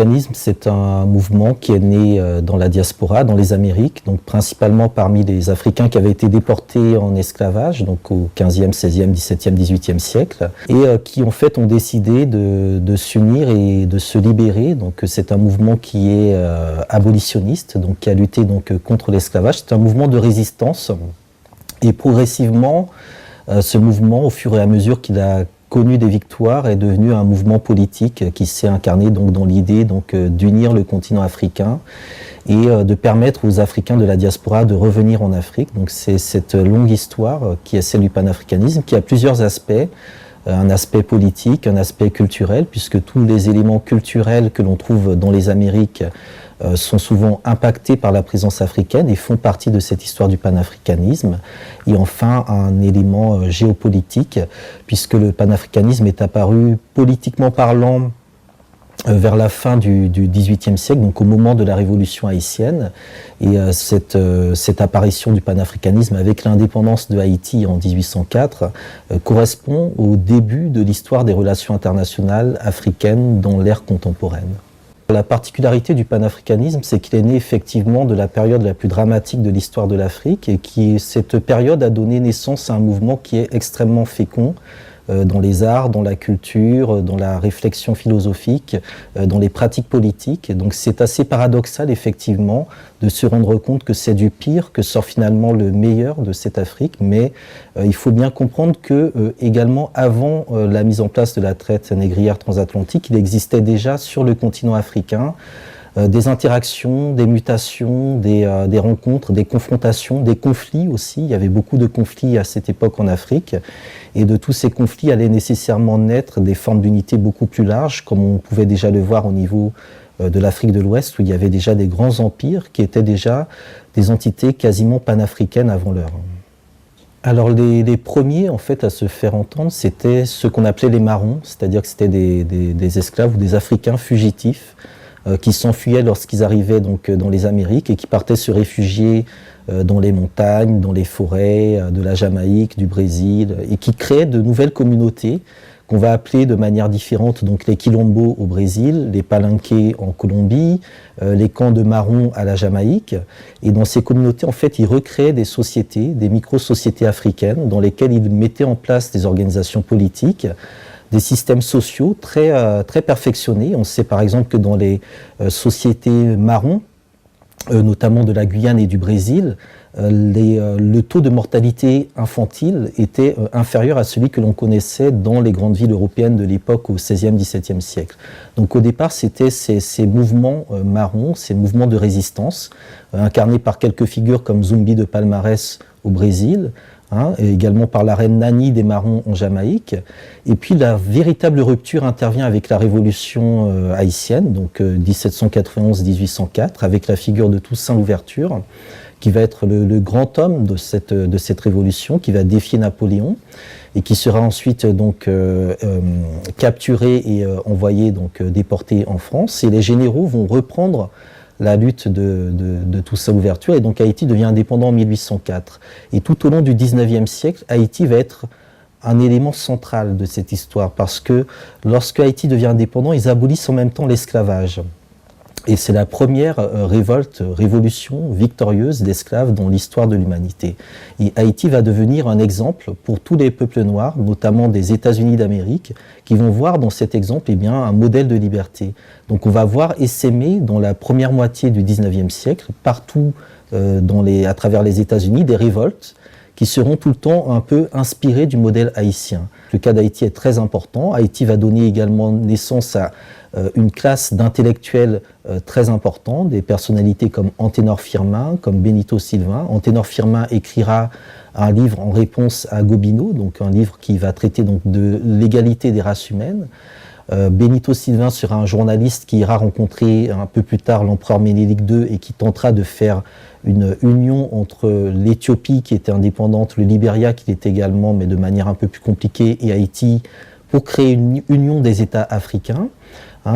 panafricanisme, c'est un mouvement qui est né dans la diaspora, dans les Amériques, donc principalement parmi les Africains qui avaient été déportés en esclavage, donc au 15e, 16e, 17e, 18e siècle, et qui en fait ont décidé de s'unir et de se libérer. Donc c'est un mouvement qui est abolitionniste, donc qui a lutté donc contre l'esclavage. C'est un mouvement de résistance, et progressivement, ce mouvement, au fur et à mesure qu'il a connu des victoires, est devenu un mouvement politique qui s'est incarné donc dans l'idée donc d'unir le continent africain et de permettre aux Africains de la diaspora de revenir en Afrique. Donc c'est cette longue histoire qui est celle du panafricanisme, qui a plusieurs aspects. Un aspect politique, un aspect culturel, puisque tous les éléments culturels que l'on trouve dans les Amériques sont souvent impactés par la présence africaine et font partie de cette histoire du panafricanisme. Et enfin, un élément géopolitique, puisque le panafricanisme est apparu politiquement parlant vers la fin du XVIIIe siècle, donc au moment de la Révolution haïtienne. Et cette apparition du panafricanisme avec l'indépendance de Haïti en 1804 correspond au début de l'histoire des relations internationales africaines dans l'ère contemporaine. La particularité du panafricanisme, c'est qu'il est né effectivement de la période la plus dramatique de l'histoire de l'Afrique et cette période a donné naissance à un mouvement qui est extrêmement fécond dans les arts, dans la culture, dans la réflexion philosophique, dans les pratiques politiques. Donc c'est assez paradoxal effectivement de se rendre compte que c'est du pire que sort finalement le meilleur de cette Afrique, mais il faut bien comprendre que également avant la mise en place de la traite négrière transatlantique, il existait déjà sur le continent africain des interactions, des mutations, des rencontres, des confrontations, des conflits aussi. Il y avait beaucoup de conflits à cette époque en Afrique. Et de tous ces conflits allaient nécessairement naître des formes d'unité beaucoup plus larges, comme on pouvait déjà le voir au niveau de l'Afrique de l'Ouest, où il y avait déjà des grands empires qui étaient déjà des entités quasiment panafricaines avant l'heure. Alors les premiers en fait à se faire entendre, c'était ce qu'on appelait les marrons, c'est-à-dire que c'était des esclaves ou des Africains fugitifs qui s'enfuyaient lorsqu'ils arrivaient donc dans les Amériques et qui partaient se réfugier dans les montagnes, dans les forêts de la Jamaïque, du Brésil, et qui créaient de nouvelles communautés qu'on va appeler de manière différente donc les quilombos au Brésil, les palenqués en Colombie, les camps de marrons à la Jamaïque. Et dans ces communautés, en fait, ils recréaient des sociétés, des micro-sociétés africaines dans lesquelles ils mettaient en place des organisations politiques, des systèmes sociaux très perfectionnés. On sait par exemple que dans les sociétés marrons, notamment de la Guyane et du Brésil, le taux de mortalité infantile était inférieur à celui que l'on connaissait dans les grandes villes européennes de l'époque au XVIe, XVIIe siècle. Donc au départ, c'était ces mouvements marrons, ces mouvements de résistance, incarnés par quelques figures comme Zumbi de Palmares au Brésil, et également par la reine Nani des Marrons en Jamaïque. Et puis la véritable rupture intervient avec la révolution haïtienne, donc 1791-1804, avec la figure de Toussaint Louverture, qui va être le grand homme de cette révolution, qui va défier Napoléon, et qui sera ensuite donc capturé et envoyé, donc déporté en France. Et les généraux vont reprendre la lutte de Toussaint Louverture, et donc Haïti devient indépendant en 1804. Et tout au long du XIXe siècle, Haïti va être un élément central de cette histoire, parce que lorsque Haïti devient indépendant, ils abolissent en même temps l'esclavage. Et c'est la première révolution victorieuse d'esclaves dans l'histoire de l'humanité. Et Haïti va devenir un exemple pour tous les peuples noirs, notamment des États-Unis d'Amérique, qui vont voir dans cet exemple un modèle de liberté. Donc on va voir essaimer dans la première moitié du XIXe siècle, partout à travers les États-Unis, des révoltes qui seront tout le temps un peu inspirées du modèle haïtien. Le cas d'Haïti est très important. Haïti va donner également naissance à une classe d'intellectuels très importants, des personnalités comme Anténor Firmin, comme Benito Sylvain. Anténor Firmin écrira un livre en réponse à Gobineau, donc un livre qui va traiter donc de l'égalité des races humaines. Benito Sylvain sera un journaliste qui ira rencontrer un peu plus tard l'empereur Ménélique II et qui tentera de faire une union entre l'Éthiopie qui était indépendante, le Libéria qui l'était également, mais de manière un peu plus compliquée, et Haïti, pour créer une union des États africains.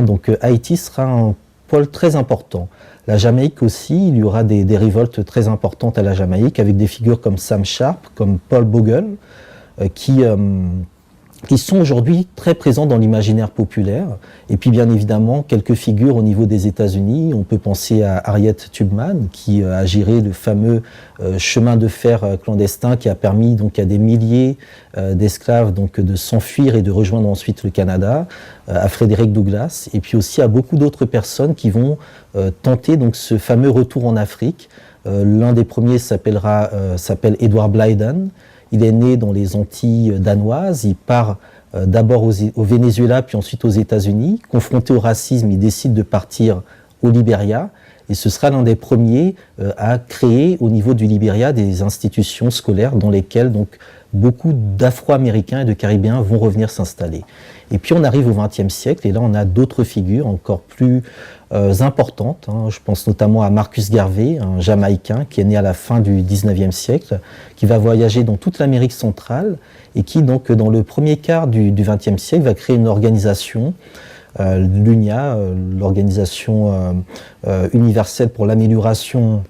Donc Haïti sera un pôle très important. La Jamaïque aussi, il y aura des révoltes très importantes à la Jamaïque avec des figures comme Sam Sharp, comme Paul Bogle, qui qui sont aujourd'hui très présents dans l'imaginaire populaire. Et puis bien évidemment, quelques figures au niveau des États-Unis. On peut penser à Harriet Tubman, qui a géré le fameux chemin de fer clandestin qui a permis donc à des milliers d'esclaves donc de s'enfuir et de rejoindre ensuite le Canada, à Frederick Douglass, et puis aussi à beaucoup d'autres personnes qui vont tenter donc ce fameux retour en Afrique. L'un des premiers s'appelle Edward Blyden. Il est né dans les Antilles danoises, il part d'abord au Venezuela, puis ensuite aux États-Unis. Confronté au racisme, il décide de partir au Libéria, et ce sera l'un des premiers à créer au niveau du Libéria des institutions scolaires dans lesquelles donc, beaucoup d'Afro-Américains et de Caribéens vont revenir s'installer. Et puis on arrive au XXe siècle, et là on a d'autres figures encore plus importantes. Je pense notamment à Marcus Garvey, un Jamaïcain qui est né à la fin du XIXe siècle, qui va voyager dans toute l'Amérique centrale et qui, donc, dans le premier quart du XXe siècle, va créer une organisation, l'UNIA, l'Organisation universelle pour l'amélioration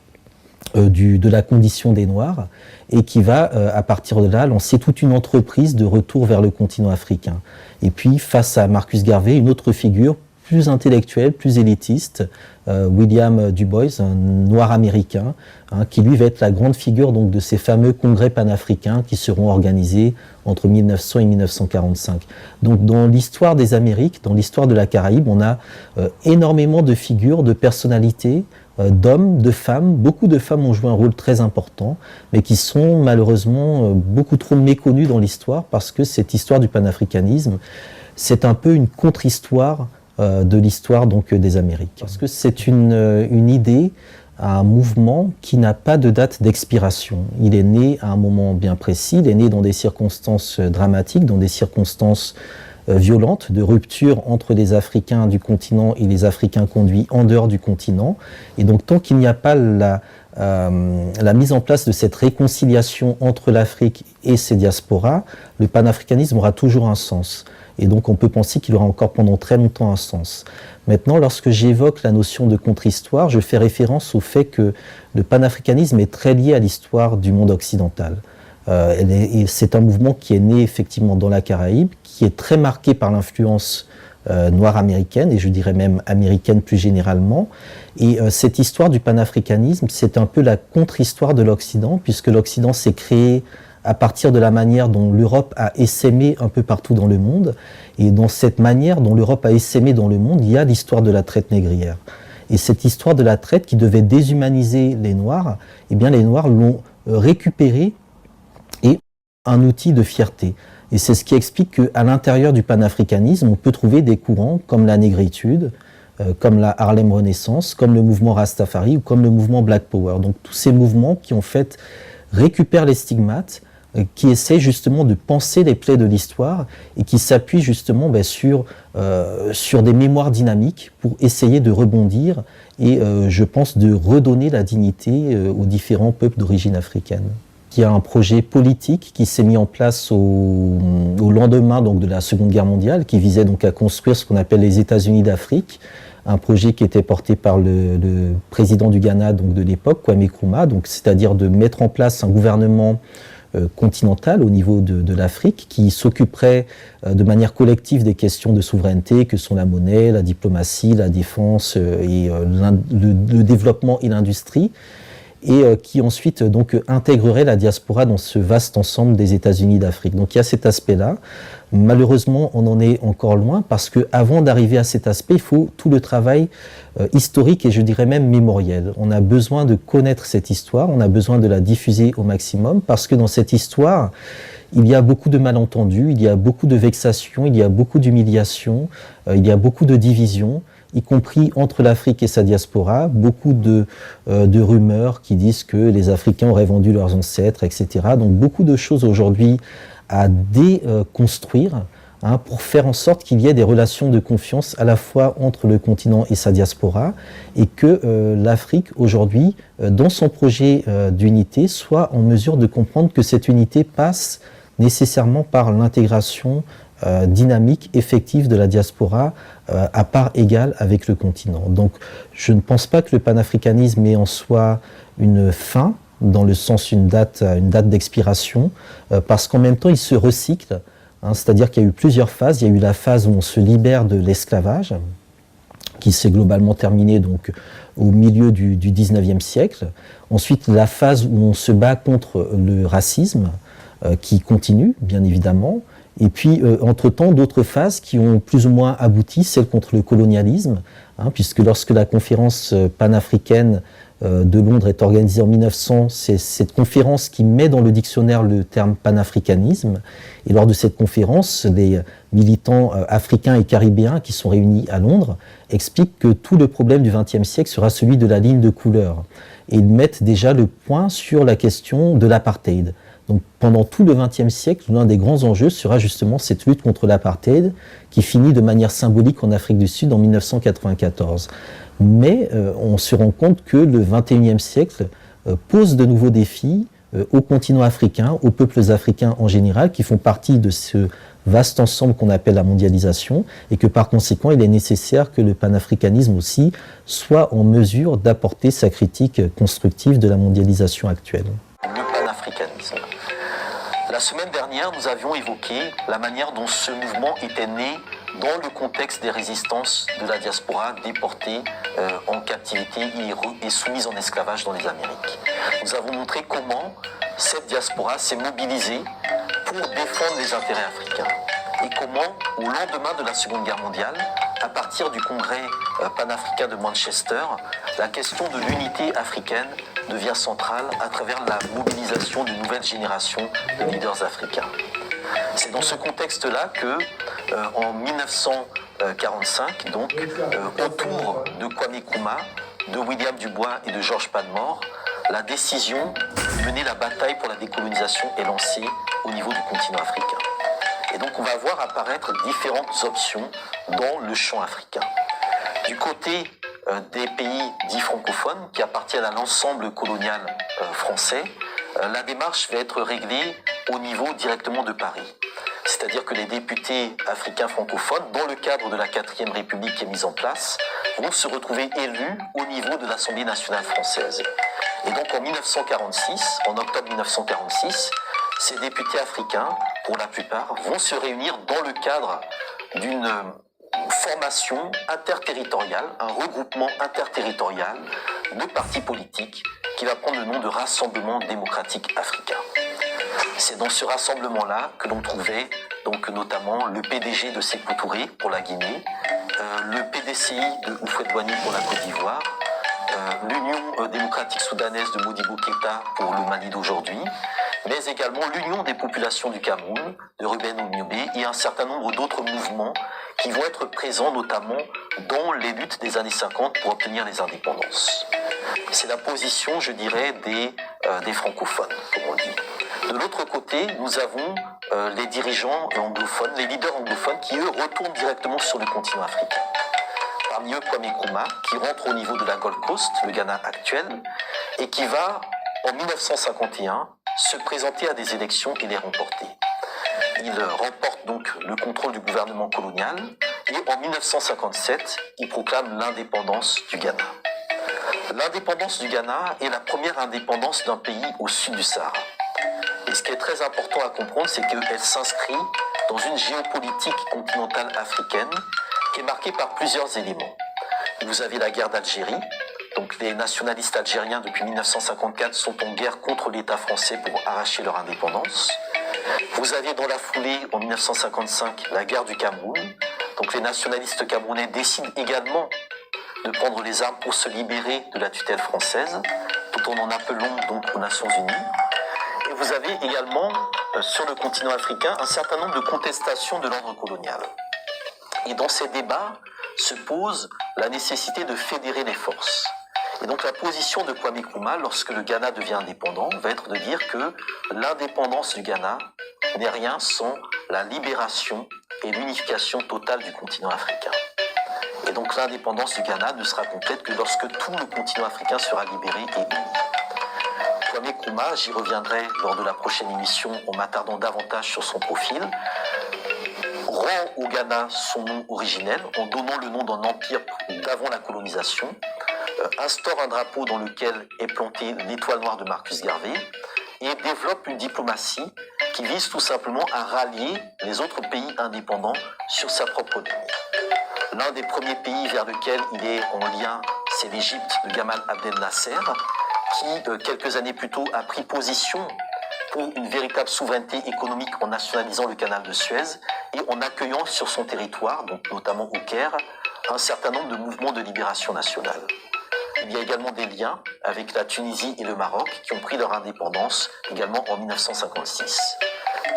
de la condition des Noirs, et qui va, à partir de là, lancer toute une entreprise de retour vers le continent africain. Et puis, face à Marcus Garvey, une autre figure plus intellectuel, plus élitiste, William Du Bois, un noir américain, qui lui va être la grande figure donc, de ces fameux congrès panafricains qui seront organisés entre 1900 et 1945. Donc dans l'histoire des Amériques, dans l'histoire de la Caraïbe, on a énormément de figures, de personnalités, d'hommes, de femmes. Beaucoup de femmes ont joué un rôle très important, mais qui sont malheureusement beaucoup trop méconnues dans l'histoire, parce que cette histoire du panafricanisme, c'est un peu une contre-histoire de l'histoire donc des Amériques. Parce que c'est une idée, un mouvement qui n'a pas de date d'expiration. Il est né à un moment bien précis, il est né dans des circonstances dramatiques, dans des circonstances violentes, de rupture entre les Africains du continent et les Africains conduits en dehors du continent. Et donc tant qu'il n'y a pas la mise en place de cette réconciliation entre l'Afrique et ses diasporas, le panafricanisme aura toujours un sens. Et donc on peut penser qu'il aura encore pendant très longtemps un sens. Maintenant, lorsque j'évoque la notion de contre-histoire, je fais référence au fait que le panafricanisme est très lié à l'histoire du monde occidental. Et c'est un mouvement qui est né effectivement dans la Caraïbe, qui est très marqué par l'influence noire américaine, et je dirais même américaine plus généralement. Et cette histoire du panafricanisme, c'est un peu la contre-histoire de l'Occident, puisque l'Occident s'est créé à partir de la manière dont l'Europe a essaimé un peu partout dans le monde. Et dans cette manière dont l'Europe a essaimé dans le monde, il y a l'histoire de la traite négrière. Et cette histoire de la traite qui devait déshumaniser les Noirs, eh bien les Noirs l'ont récupérée et un outil de fierté. Et c'est ce qui explique qu'à l'intérieur du panafricanisme, on peut trouver des courants comme la négritude, comme la Harlem Renaissance, comme le mouvement Rastafari ou comme le mouvement Black Power. Donc tous ces mouvements qui en fait récupèrent les stigmates, qui essaie justement de penser les plaies de l'histoire et qui s'appuie justement sur des mémoires dynamiques pour essayer de rebondir et je pense de redonner la dignité aux différents peuples d'origine africaine. Il y a un projet politique qui s'est mis en place au lendemain donc, de la Seconde Guerre mondiale, qui visait donc à construire ce qu'on appelle les États-Unis d'Afrique, un projet qui était porté par le président du Ghana donc de l'époque, Kwame Nkrumah, donc c'est-à-dire de mettre en place un gouvernement continentale au niveau de l'Afrique qui s'occuperait de manière collective des questions de souveraineté que sont la monnaie, la diplomatie, la défense et le développement et l'industrie, et qui ensuite donc intégrerait la diaspora dans ce vaste ensemble des États-Unis d'Afrique. Donc il y a cet aspect-là. Malheureusement, on en est encore loin parce qu'avant d'arriver à cet aspect, il faut tout le travail historique et je dirais même mémoriel. On a besoin de connaître cette histoire, on a besoin de la diffuser au maximum parce que dans cette histoire, il y a beaucoup de malentendus, il y a beaucoup de vexations, il y a beaucoup d'humiliations, il y a beaucoup de divisions, y compris entre l'Afrique et sa diaspora, beaucoup de rumeurs qui disent que les Africains auraient vendu leurs ancêtres, etc. Donc beaucoup de choses aujourd'hui à déconstruire pour faire en sorte qu'il y ait des relations de confiance à la fois entre le continent et sa diaspora et que l'Afrique aujourd'hui, dans son projet d'unité, soit en mesure de comprendre que cette unité passe nécessairement par l'intégration dynamique, effective de la diaspora à part égale avec le continent. Donc je ne pense pas que le panafricanisme ait en soi une fin, dans le sens une date d'expiration, parce qu'en même temps il se recycle. C'est-à-dire qu'il y a eu plusieurs phases. Il y a eu la phase où on se libère de l'esclavage, qui s'est globalement terminée donc au milieu du 19e siècle. Ensuite, la phase où on se bat contre le racisme, qui continue, bien évidemment. Et puis, entre-temps, d'autres phases qui ont plus ou moins abouti, celle contre le colonialisme, puisque lorsque la conférence panafricaine de Londres est organisée en 1900, c'est cette conférence qui met dans le dictionnaire le terme panafricanisme. Et lors de cette conférence, les militants africains et caribéens qui sont réunis à Londres expliquent que tout le problème du XXe siècle sera celui de la ligne de couleur. Et ils mettent déjà le point sur la question de l'apartheid. Donc pendant tout le XXe siècle, l'un des grands enjeux sera justement cette lutte contre l'apartheid qui finit de manière symbolique en Afrique du Sud en 1994. Mais on se rend compte que le XXIe siècle pose de nouveaux défis au continent africain, aux peuples africains en général, qui font partie de ce vaste ensemble qu'on appelle la mondialisation, et que par conséquent, il est nécessaire que le panafricanisme aussi soit en mesure d'apporter sa critique constructive de la mondialisation actuelle. Le panafricanisme. La semaine dernière, nous avions évoqué la manière dont ce mouvement était né dans le contexte des résistances de la diaspora déportée en captivité et soumise en esclavage dans les Amériques. Nous avons montré comment cette diaspora s'est mobilisée pour défendre les intérêts africains et comment, au lendemain de la Seconde Guerre mondiale, à partir du congrès panafricain de Manchester, la question de l'unité africaine devient centrale à travers la mobilisation d'une nouvelle génération de leaders africains. C'est dans ce contexte-là que, en 1945, donc, autour de Kwame Nkrumah, de William Dubois et de Georges Padmore, la décision de mener la bataille pour la décolonisation est lancée au niveau du continent africain. Et donc on va voir apparaître différentes options dans le champ africain. Du côté des pays dits francophones, qui appartiennent à l'ensemble colonial français, la démarche va être réglée au niveau directement de Paris. C'est-à-dire que les députés africains francophones, dans le cadre de la 4e République qui est mise en place, vont se retrouver élus au niveau de l'Assemblée nationale française. Et donc en 1946, en octobre 1946, ces députés africains, pour la plupart, vont se réunir dans le cadre d'une formation interterritoriale, un regroupement interterritorial de partis politiques qui va prendre le nom de Rassemblement démocratique africain. C'est dans ce rassemblement-là que l'on trouvait donc notamment le PDG de Sékou Touré pour la Guinée, le PDCI de Houphouët-Boigny pour la Côte d'Ivoire, l'Union démocratique soudanaise de Modibo Keïta pour le Mali d'aujourd'hui, mais également l'Union des populations du Cameroun, de Ruben Ouniobé, et un certain nombre d'autres mouvements qui vont être présents notamment dans les luttes des années 50 pour obtenir les indépendances. C'est la position, je dirais, des francophones, comme on dit. De l'autre côté, nous avons les dirigeants anglophones, les leaders anglophones qui, eux, retournent directement sur le continent africain. Parmi eux, Kwame Nkrumah, qui rentre au niveau de la Gold Coast, le Ghana actuel, et qui va, en 1951, se présenter à des élections et les remporter. Il remporte donc le contrôle du gouvernement colonial et en 1957, il proclame l'indépendance du Ghana. L'indépendance du Ghana est la première indépendance d'un pays au sud du Sahara. Et ce qui est très important à comprendre, c'est qu'elle s'inscrit dans une géopolitique continentale africaine qui est marquée par plusieurs éléments. Vous avez la guerre d'Algérie. Donc les nationalistes algériens depuis 1954 sont en guerre contre l'État français pour arracher leur indépendance. Vous avez dans la foulée, en 1955, la guerre du Cameroun. Donc les nationalistes camerounais décident également de prendre les armes pour se libérer de la tutelle française, tout en appelant donc aux Nations Unies. Et vous avez également, sur le continent africain, un certain nombre de contestations de l'ordre colonial. Et dans ces débats se pose la nécessité de fédérer les forces. Et donc la position de Kwame Nkrumah, lorsque le Ghana devient indépendant, va être de dire que l'indépendance du Ghana n'est rien sans la libération et l'unification totale du continent africain. Et donc l'indépendance du Ghana ne sera complète que lorsque tout le continent africain sera libéré et uni. Kwame Nkrumah, j'y reviendrai lors de la prochaine émission en m'attardant davantage sur son profil, rend au Ghana son nom originel en donnant le nom d'un empire d'avant la colonisation, instaure un drapeau dans lequel est plantée l'étoile noire de Marcus Garvey et développe une diplomatie qui vise tout simplement à rallier les autres pays indépendants sur sa propre ligne. L'un des premiers pays vers lequel il est en lien, c'est l'Égypte de Gamal Abdel Nasser, qui, quelques années plus tôt, a pris position pour une véritable souveraineté économique en nationalisant le canal de Suez et en accueillant sur son territoire, donc notamment au Caire, un certain nombre de mouvements de libération nationale. Il y a également des liens avec la Tunisie et le Maroc qui ont pris leur indépendance également en 1956.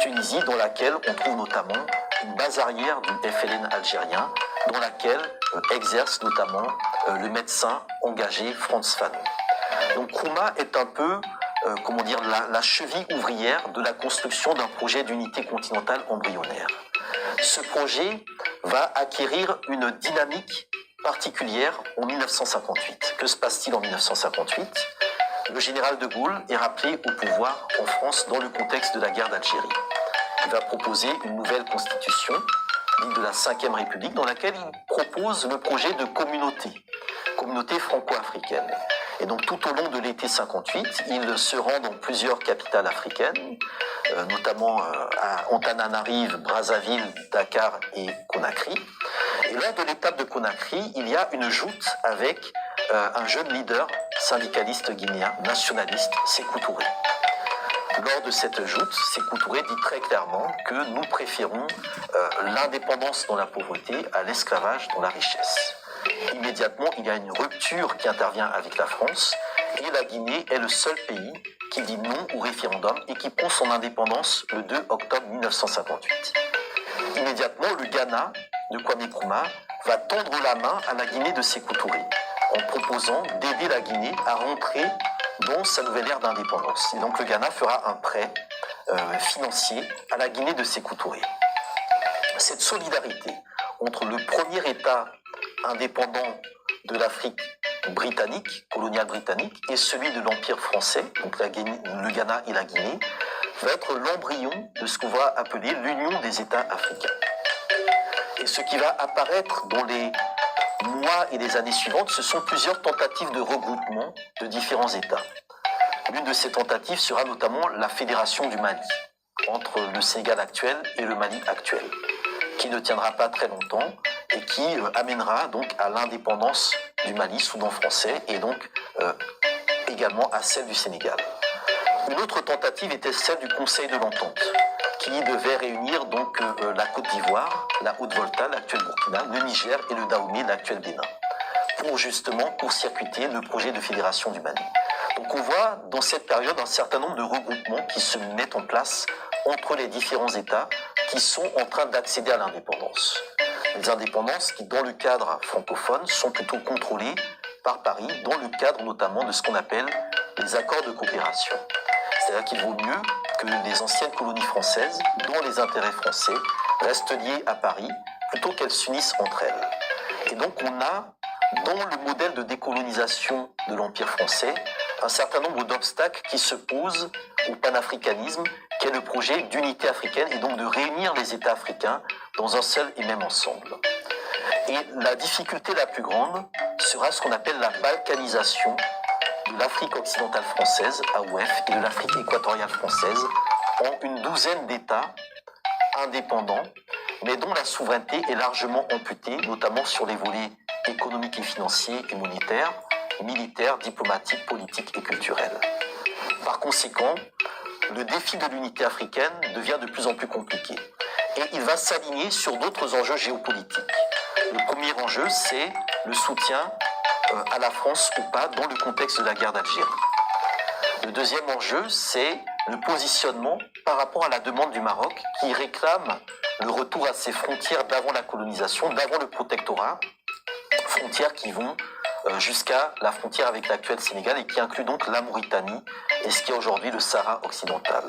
Tunisie dans laquelle on trouve notamment une base arrière du FLN algérien, dans laquelle exerce notamment le médecin engagé Frantz Fanon. Donc Nkrumah est un peu la cheville ouvrière de la construction d'un projet d'unité continentale embryonnaire. Ce projet va acquérir une dynamique particulière en 1958. Que se passe-t-il en 1958 ? Le général de Gaulle est rappelé au pouvoir en France dans le contexte de la guerre d'Algérie. Il va proposer une nouvelle constitution, dite de la Ve République, dans laquelle il propose le projet de communauté franco-africaine. Et donc tout au long de l'été 58, il se rend dans plusieurs capitales africaines, notamment à Antananarive, Brazzaville, Dakar et Conakry. Et lors de l'étape de Conakry, il y a une joute avec un jeune leader syndicaliste guinéen, nationaliste, Sékou Touré. Lors de cette joute, Sékou Touré dit très clairement que nous préférons l'indépendance dans la pauvreté à l'esclavage dans la richesse. Immédiatement, il y a une rupture qui intervient avec la France et la Guinée est le seul pays qui dit non au référendum et qui prend son indépendance le 2 octobre 1958. Immédiatement, le Ghana de Kwame Nkrumah va tendre la main à la Guinée de Sékou Touré en proposant d'aider la Guinée à rentrer dans sa nouvelle ère d'indépendance. Et donc le Ghana fera un prêt financier à la Guinée de Sékou Touré. Cette solidarité entre le premier État indépendant de l'Afrique britannique, coloniale britannique, et celui de l'Empire français, donc le Ghana et la Guinée, va être l'embryon de ce qu'on va appeler l'Union des États africains. Et ce qui va apparaître dans les mois et les années suivantes, ce sont plusieurs tentatives de regroupement de différents États. L'une de ces tentatives sera notamment la Fédération du Mali, entre le Sénégal actuel et le Mali actuel, qui ne tiendra pas très longtemps et qui amènera donc à l'indépendance du Mali sous nom français et donc également à celle du Sénégal. Une autre tentative était celle du Conseil de l'Entente, qui devait réunir donc la Côte d'Ivoire, la Haute-Volta, l'actuel Burkina, le Niger et le Dahomey, l'actuel Bénin, pour justement court-circuiter le projet de fédération du Mali. Donc on voit dans cette période un certain nombre de regroupements qui se mettent en place entre les différents États qui sont en train d'accéder à l'indépendance. Les indépendances qui, dans le cadre francophone, sont plutôt contrôlées par Paris, dans le cadre notamment de ce qu'on appelle les accords de coopération. C'est-à-dire qu'il vaut mieux que les anciennes colonies françaises, dont les intérêts français, restent liées à Paris, plutôt qu'elles s'unissent entre elles. Et donc on a, dans le modèle de décolonisation de l'Empire français, un certain nombre d'obstacles qui se posent au panafricanisme, qui est le projet d'unité africaine et donc de réunir les États africains dans un seul et même ensemble. Et la difficulté la plus grande sera ce qu'on appelle la balkanisation de l'Afrique occidentale française, AOF, et de l'Afrique équatoriale française, en une douzaine d'États indépendants, mais dont la souveraineté est largement amputée, notamment sur les volets économiques et financiers et monétaires, militaires, diplomatiques, politiques et culturels. Par conséquent, le défi de l'unité africaine devient de plus en plus compliqué. Et il va s'aligner sur d'autres enjeux géopolitiques. Le premier enjeu, c'est le soutien à la France ou pas dans le contexte de la guerre d'Algérie. Le deuxième enjeu, c'est le positionnement par rapport à la demande du Maroc qui réclame le retour à ses frontières d'avant la colonisation, d'avant le protectorat, frontières qui vont jusqu'à la frontière avec l'actuel Sénégal et qui inclut donc la Mauritanie et ce qui est aujourd'hui le Sahara occidental.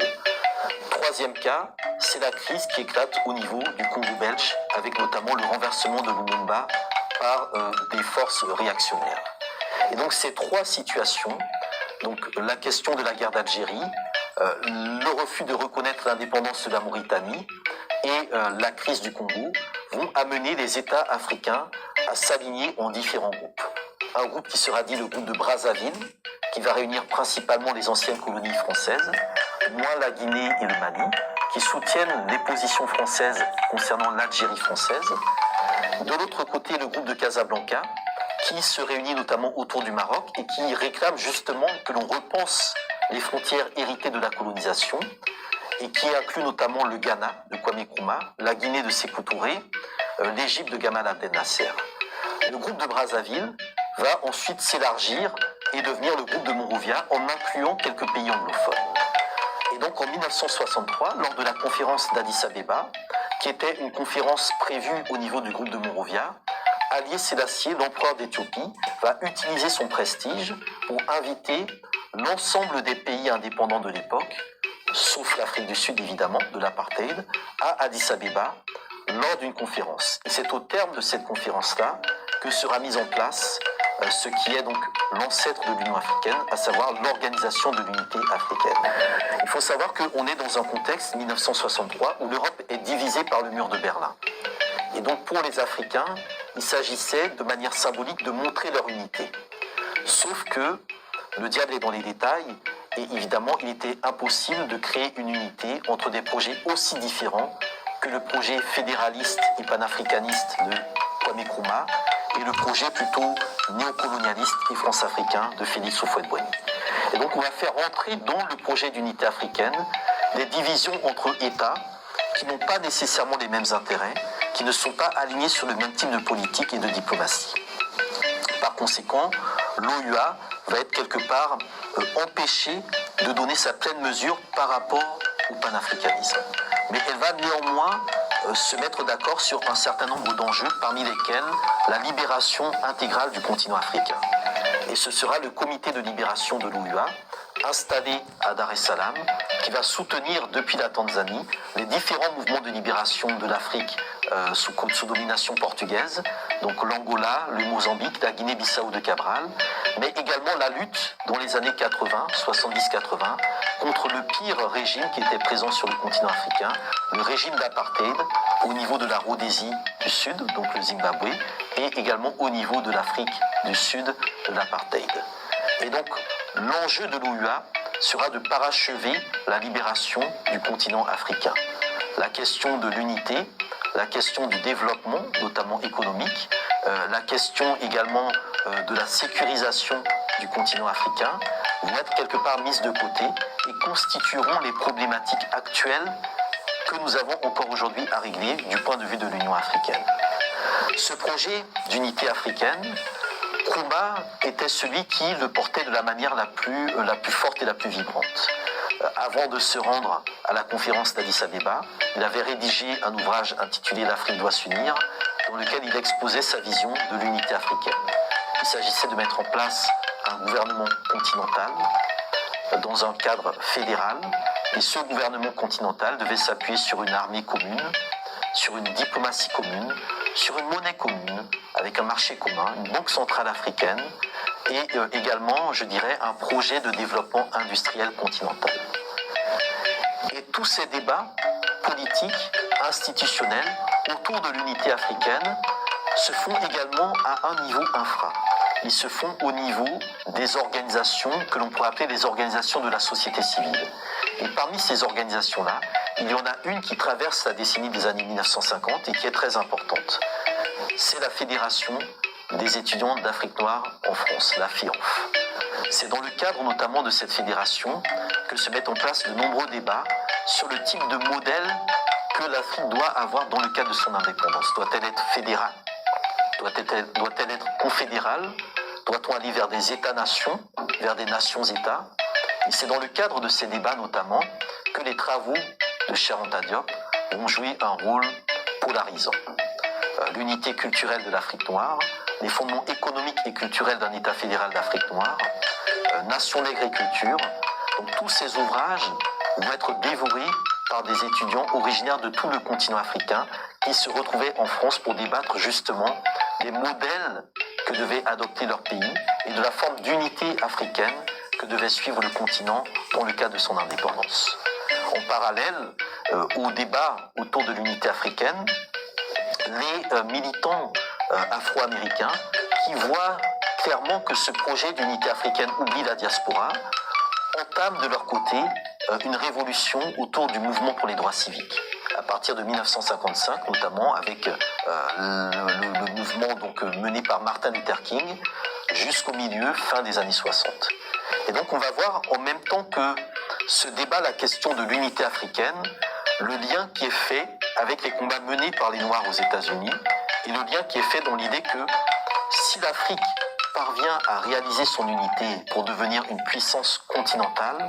Troisième cas, c'est la crise qui éclate au niveau du Congo belge, avec notamment le renversement de Lumumba par des forces réactionnaires. Et donc ces trois situations, donc la question de la guerre d'Algérie, le refus de reconnaître l'indépendance de la Mauritanie et la crise du Congo, vont amener les États africains à s'aligner en différents groupes. Un groupe qui sera dit le groupe de Brazzaville, qui va réunir principalement les anciennes colonies françaises, moins la Guinée et le Mali, qui soutiennent les positions françaises concernant l'Algérie française. De l'autre côté, le groupe de Casablanca, qui se réunit notamment autour du Maroc et qui réclame justement que l'on repense les frontières héritées de la colonisation et qui inclut notamment le Ghana de Kwame Nkrumah, la Guinée de Sékou Touré, l'Égypte de Gamal Abdel Nasser. Le groupe de Brazzaville va ensuite s'élargir et devenir le groupe de Monrovia en incluant quelques pays anglophones. Et donc en 1963, lors de la conférence d'Addis Abeba, qui était une conférence prévue au niveau du groupe de Monrovia, Haïlé Sélassié, l'empereur d'Éthiopie, va utiliser son prestige pour inviter l'ensemble des pays indépendants de l'époque, sauf l'Afrique du Sud évidemment, de l'apartheid, à Addis Abeba lors d'une conférence. Et c'est au terme de cette conférence-là que sera mise en place ce qui est donc l'ancêtre de l'Union africaine, à savoir l'Organisation de l'Unité africaine. Il faut savoir qu'on est dans un contexte 1963 où l'Europe est divisée par le mur de Berlin. Et donc pour les Africains, il s'agissait de manière symbolique de montrer leur unité. Sauf que le diable est dans les détails et évidemment il était impossible de créer une unité entre des projets aussi différents que le projet fédéraliste et panafricaniste de Kwame Nkrumah et le projet plutôt néocolonialiste et france-africain de Félix Houphouët-Boigny. Et donc on va faire rentrer dans le projet d'unité africaine des divisions entre États qui n'ont pas nécessairement les mêmes intérêts, qui ne sont pas alignés sur le même type de politique et de diplomatie. Par conséquent, l'OUA va être quelque part empêchée de donner sa pleine mesure par rapport au panafricanisme. Mais elle va néanmoins se mettre d'accord sur un certain nombre d'enjeux, parmi lesquels la libération intégrale du continent africain. Et ce sera le comité de libération de l'OUA, installé à Dar es Salaam, qui va soutenir depuis la Tanzanie les différents mouvements de libération de l'Afrique sous domination portugaise, donc l'Angola, le Mozambique, la Guinée-Bissau de Cabral, mais également la lutte dans les années 80, 70-80, contre le pire régime qui était présent sur le continent africain, le régime d'apartheid au niveau de la Rhodésie du Sud, donc le Zimbabwe, et également au niveau de l'Afrique du Sud de l'apartheid. Et donc l'enjeu de l'OUA sera de parachever la libération du continent africain. La question de l'unité, la question du développement, notamment économique, la question également de la sécurisation du continent africain vont être quelque part mises de côté et constitueront les problématiques actuelles que nous avons encore aujourd'hui à régler du point de vue de l'Union africaine. Ce projet d'unité africaine, Nkrumah était celui qui le portait de la manière la plus forte et la plus vibrante. Avant de se rendre à la conférence d'Addis Abeba, il avait rédigé un ouvrage intitulé « L'Afrique doit s'unir », dans lequel il exposait sa vision de l'unité africaine. Il s'agissait de mettre en place un gouvernement continental dans un cadre fédéral, et ce gouvernement continental devait s'appuyer sur une armée commune, sur une diplomatie commune, sur une monnaie commune, avec un marché commun, une banque centrale africaine, et également, je dirais, un projet de développement industriel continental. Et tous ces débats politiques, institutionnels, autour de l'unité africaine, se font également à un niveau infra. Ils se font au niveau des organisations que l'on pourrait appeler les organisations de la société civile. Et parmi ces organisations-là, il y en a une qui traverse la décennie des années 1950 et qui est très importante. C'est la Fédération des étudiants d'Afrique noire en France, la FEANF. C'est dans le cadre notamment de cette fédération que se mettent en place de nombreux débats sur le type de modèle que l'Afrique doit avoir dans le cadre de son indépendance. Doit-elle être fédérale? Doit-elle être confédérale? Doit-on aller vers des États-nations, vers des nations-États? Et c'est dans le cadre de ces débats notamment que les travaux de Cheikh Anta Diop vont jouer un rôle polarisant. L'unité culturelle de l'Afrique noire, les fondements économiques et culturels d'un État fédéral d'Afrique noire, Nation nègre et culture. Donc tous ces ouvrages vont être dévorés par des étudiants originaires de tout le continent africain qui se retrouvaient en France pour débattre justement des modèles que devait adopter leur pays et de la forme d'unité africaine que devait suivre le continent dans le cadre de son indépendance. En parallèle au débat autour de l'unité africaine, les militants afro-américains qui voient clairement que ce projet d'unité africaine oublie la diaspora, entament de leur côté une révolution autour du mouvement pour les droits civiques. À partir de 1955, notamment avec le mouvement donc, mené par Martin Luther King, jusqu'au fin des années 60. Et donc on va voir en même temps que se débat la question de l'unité africaine, le lien qui est fait avec les combats menés par les Noirs aux États-Unis, et le lien qui est fait dans l'idée que si l'Afrique parvient à réaliser son unité pour devenir une puissance continentale,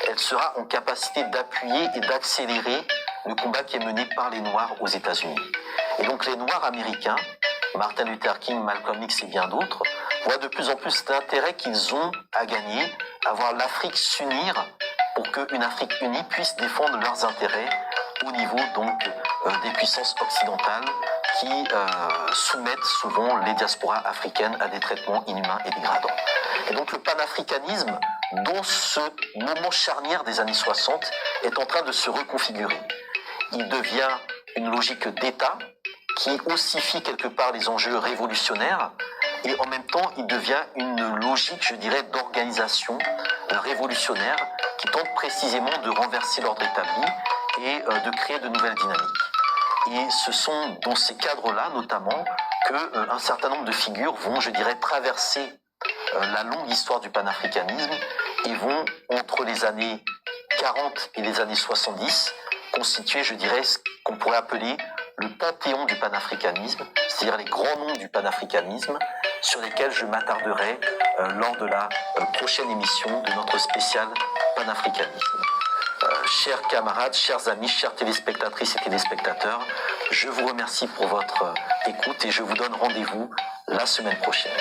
elle sera en capacité d'appuyer et d'accélérer le combat qui est mené par les Noirs aux États-Unis. Et donc les Noirs américains, Martin Luther King, Malcolm X et bien d'autres, voient de plus en plus l'intérêt qu'ils ont à gagner, à voir l'Afrique s'unir pour qu'une Afrique unie puisse défendre leurs intérêts au niveau donc des puissances occidentales qui soumettent souvent les diasporas africaines à des traitements inhumains et dégradants. Et donc le panafricanisme, dans ce moment charnière des années 60, est en train de se reconfigurer. Il devient une logique d'État qui ossifie quelque part les enjeux révolutionnaires, et en même temps il devient une logique, je dirais, d'organisation révolutionnaire qui tente précisément de renverser l'ordre établi et de créer de nouvelles dynamiques. Et ce sont dans ces cadres-là, notamment, qu'un certain nombre de figures vont, je dirais, traverser la longue histoire du panafricanisme et vont, entre les années 40 et les années 70, constituer, je dirais, ce qu'on pourrait appeler le panthéon du panafricanisme, c'est-à-dire les grands noms du panafricanisme, sur lesquels je m'attarderai lors de la prochaine émission de notre spécial panafricanisme. Chers camarades, chers amis, chères téléspectatrices et téléspectateurs, je vous remercie pour votre écoute et je vous donne rendez-vous la semaine prochaine.